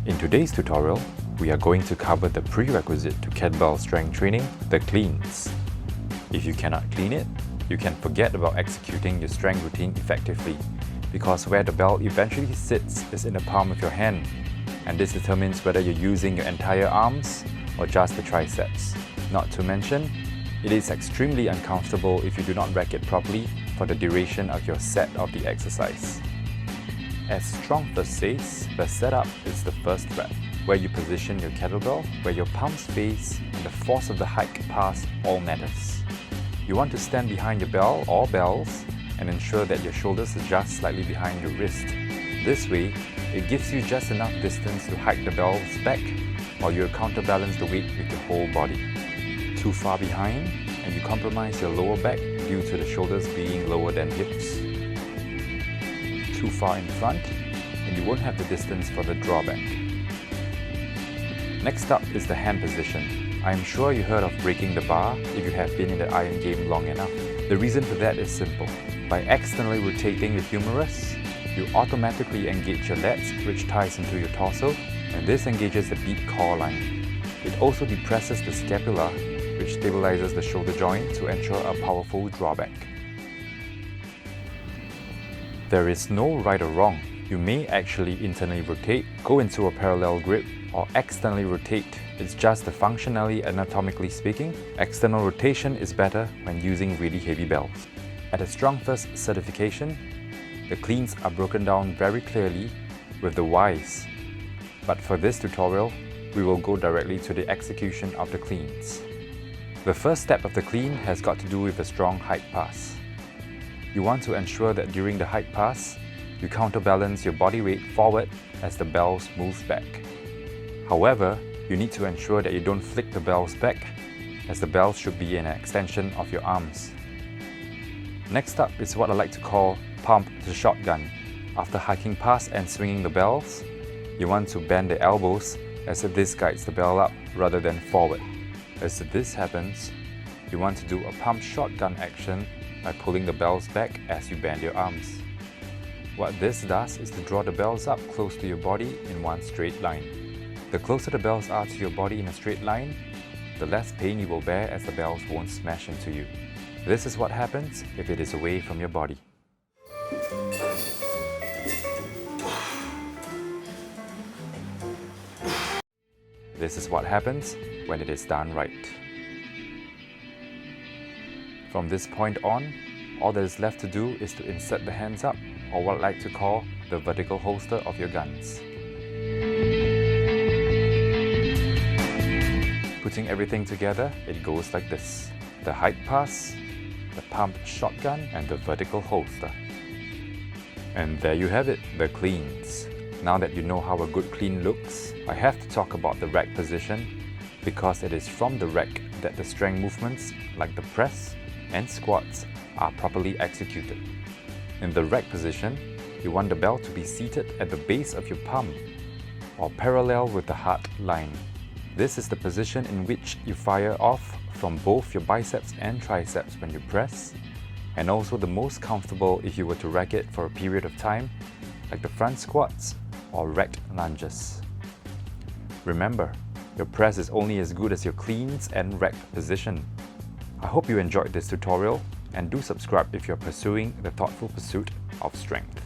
In today's tutorial, we are going to cover the prerequisite to kettlebell strength training, the cleans. If you cannot clean it, you can forget about executing your strength routine effectively, because where the bell eventually sits is in the palm of your hand, and this determines whether you're using your entire arms or just the triceps. Not to mention, it is extremely uncomfortable if you do not rack it properly for the duration of your set of the exercise. As StrongFirst says, the setup is the first rep, where you position your kettlebell, where your palms face, and the force of the hike pass all matters. You want to stand behind your bell or bells and ensure that your shoulders adjust slightly behind your wrist. This way, it gives you just enough distance to hike the bells back while you counterbalance the weight with your whole body. Too far behind, and you compromise your lower back due to the shoulders being lower than hips. Too far in front, and you won't have the distance for the drawback. Next up is the hand position. I am sure you heard of breaking the bar if you have been in the iron game long enough. The reason for that is simple. By externally rotating the humerus, you automatically engage your lats, which ties into your torso, and this engages the deep core line. It also depresses the scapula, which stabilizes the shoulder joint to ensure a powerful drawback. There is no right or wrong. You may actually internally rotate, go into a parallel grip, or externally rotate. It's just that functionally, anatomically speaking, external rotation is better when using really heavy bells. At a StrongFirst certification, the cleans are broken down very clearly with the whys. But for this tutorial, we will go directly to the execution of the cleans. The first step of the clean has got to do with a strong hike pass. You want to ensure that during the hike pass, you counterbalance your body weight forward as the bells move back. However, you need to ensure that you don't flick the bells back, as the bells should be an extension of your arms. Next up is what I like to call pump the shotgun. After hiking past and swinging the bells, you want to bend the elbows as if this guides the bell up rather than forward. As this happens, you want to do a pump shotgun action by pulling the bells back as you bend your arms. What this does is to draw the bells up close to your body in one straight line. The closer the bells are to your body in a straight line, the less pain you will bear as the bells won't smash into you. This is what happens if it is away from your body. This is what happens when it is done right. From this point on, all that is left to do is to insert the hands up, or what I like to call the vertical holster of your guns. Putting everything together, it goes like this: the hike pass, the pump shotgun, and the vertical holster. And there you have it, the cleans. Now that you know how a good clean looks, I have to talk about the rack position, because it is from the rack that the strength movements like the press and squats are properly executed. In the rack position, you want the bell to be seated at the base of your palm or parallel with the heart line. This is the position in which you fire off from both your biceps and triceps when you press, and also the most comfortable if you were to rack it for a period of time, like the front squats or racked lunges. Remember, your press is only as good as your cleans and rack position. I hope you enjoyed this tutorial, and do subscribe if you're pursuing the thoughtful pursuit of strength.